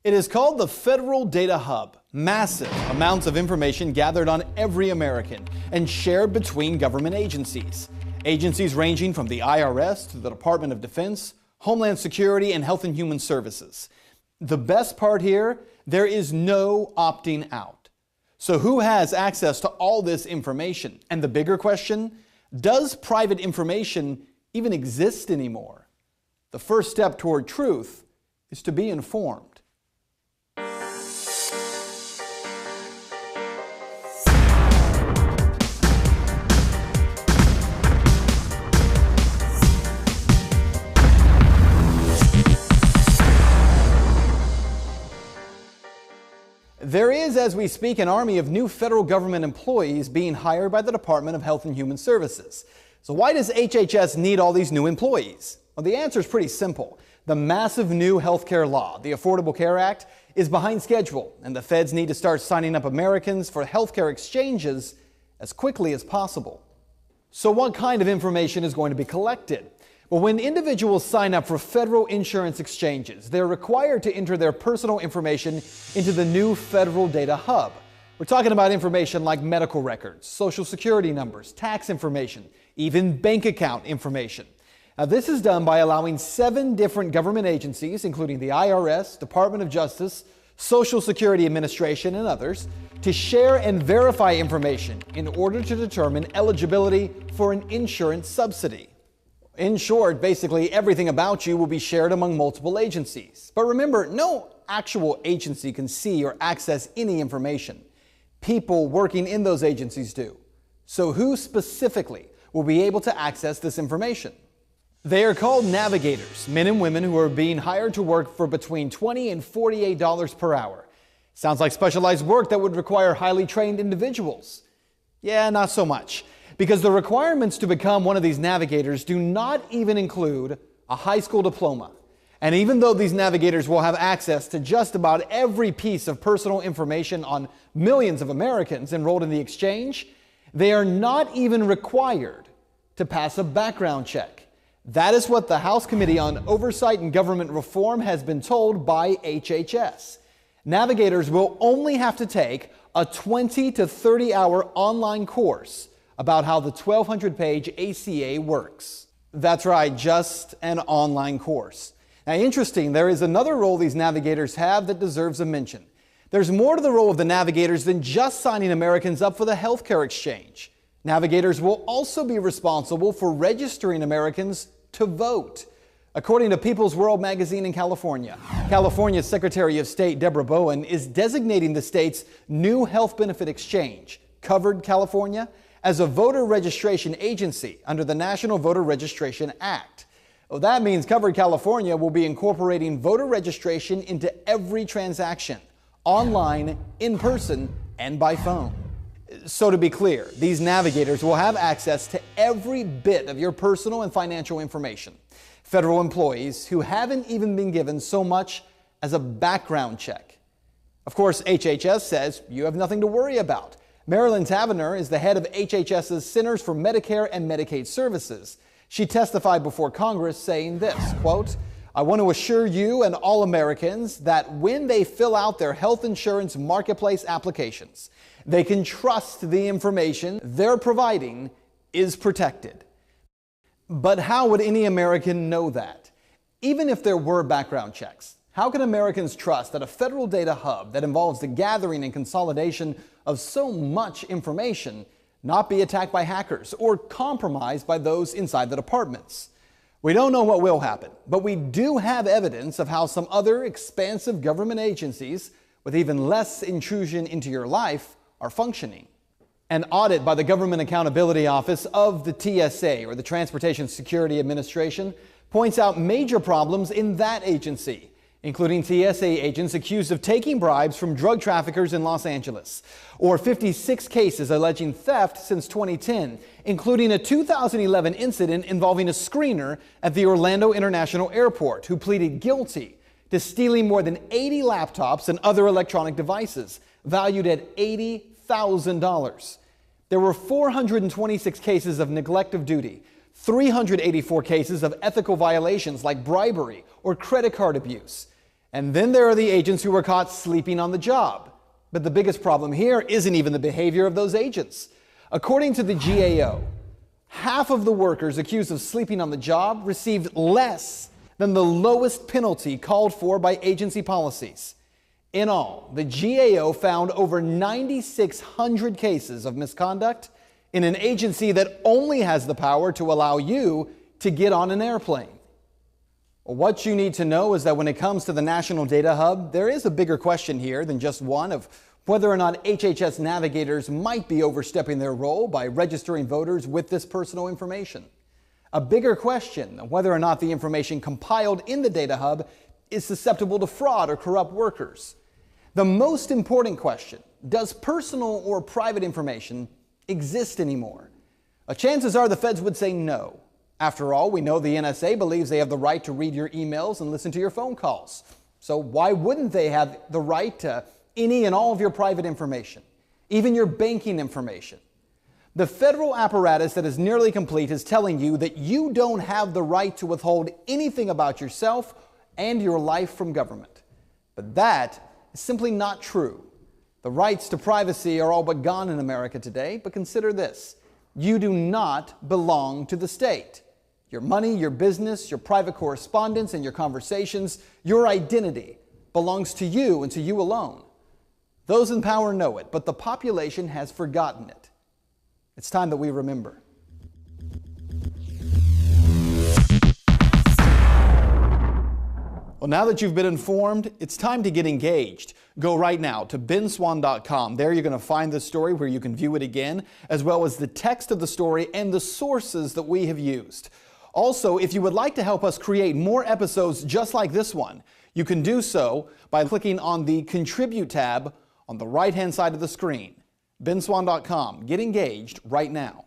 It is called the Federal Data Hub. Massive amounts of information gathered on every American and shared between government agencies. Agencies ranging from the IRS to the Department of Defense, Homeland Security, and Health and Human Services. The best part here, there is no opting out. So who has access to all this information? And the bigger question, does private information even exist anymore? The first step toward truth is to be informed. There is, as we speak, an army of new federal government employees being hired by the Department of Health and Human Services. So why does HHS need all these new employees? Well, the answer is pretty simple. The massive new healthcare law, the Affordable Care Act, is behind schedule, and the feds need to start signing up Americans for healthcare exchanges as quickly as possible. So what kind of information is going to be collected? Well, when individuals sign up for federal insurance exchanges, they're required to enter their personal information into the new Federal Data Hub. We're talking about information like medical records, social security numbers, tax information, even bank account information. Now, this is done by allowing 7 different government agencies, including the IRS, Department of Justice, Social Security Administration, and others, to share and verify information in order to determine eligibility for an insurance subsidy. In short, basically everything about you will be shared among multiple agencies. But remember, no actual agency can see or access any information. People working in those agencies do. So who specifically will be able to access this information? They are called navigators, men and women who are being hired to work for between $20 and $48 per hour. Sounds like specialized work that would require highly trained individuals. Yeah, not so much. Because the requirements to become one of these navigators do not even include a high school diploma. And even though these navigators will have access to just about every piece of personal information on millions of Americans enrolled in the exchange, they are not even required to pass a background check. That is what the House Committee on Oversight and Government Reform has been told by HHS. Navigators will only have to take a 20 to 30 hour online course about how the 1,200-page ACA works. That's right, just an online course. Now, interesting, there is another role these navigators have that deserves a mention. There's more to the role of the navigators than just signing Americans up for the healthcare exchange. Navigators will also be responsible for registering Americans to vote. According to People's World magazine in California, California's Secretary of State Deborah Bowen is designating the state's new health benefit exchange, Covered California, as a voter registration agency under the National Voter Registration Act. Well, that means Covered California will be incorporating voter registration into every transaction, online, in person, and by phone. So to be clear, these navigators will have access to every bit of your personal and financial information. Federal employees who haven't even been given so much as a background check. Of course, HHS says you have nothing to worry about. Marilyn Tavenner is the head of HHS's Centers for Medicare and Medicaid Services. She testified before Congress saying this, quote, "I want to assure you and all Americans that when they fill out their health insurance marketplace applications, they can trust the information they're providing is protected." But how would any American know that? Even if there were background checks, how can Americans trust that a federal data hub that involves the gathering and consolidation of so much information not be attacked by hackers or compromised by those inside the departments? We don't know what will happen, but we do have evidence of how some other expansive government agencies with even less intrusion into your life are functioning. An audit by the Government Accountability Office of the TSA, or the Transportation Security Administration, points out major problems in that agency, including TSA agents accused of taking bribes from drug traffickers in Los Angeles, or 56 cases alleging theft since 2010, including a 2011 incident involving a screener at the Orlando International Airport who pleaded guilty to stealing more than 80 laptops and other electronic devices, valued at $80,000. There were 426 cases of neglect of duty, 384 cases of ethical violations like bribery or credit card abuse. And then there are the agents who were caught sleeping on the job. But the biggest problem here isn't even the behavior of those agents. According to the GAO, half of the workers accused of sleeping on the job received less than the lowest penalty called for by agency policies. In all, the GAO found over 9,600 cases of misconduct in an agency that only has the power to allow you to get on an airplane. What you need to know is that when it comes to the National Data Hub, there is a bigger question here than just one of whether or not HHS navigators might be overstepping their role by registering voters with this personal information. A bigger question of whether or not the information compiled in the Data Hub is susceptible to fraud or corrupt workers. The most important question, does personal or private information exist anymore? Chances are the feds would say no. After all, we know the NSA believes they have the right to read your emails and listen to your phone calls. So why wouldn't they have the right to any and all of your private information, even your banking information? The federal apparatus that is nearly complete is telling you that you don't have the right to withhold anything about yourself and your life from government. But that is simply not true. The rights to privacy are all but gone in America today, but consider this. You do not belong to the state. Your money, your business, your private correspondence, and your conversations, your identity belongs to you and to you alone. Those in power know it, but the population has forgotten it. It's time that we remember. Well, now that you've been informed, it's time to get engaged. Go right now to benswann.com. There you're going to find this story where you can view it again, as well as the text of the story and the sources that we have used. Also, if you would like to help us create more episodes just like this one, you can do so by clicking on the Contribute tab on the right-hand side of the screen. benswann.com. Get engaged right now.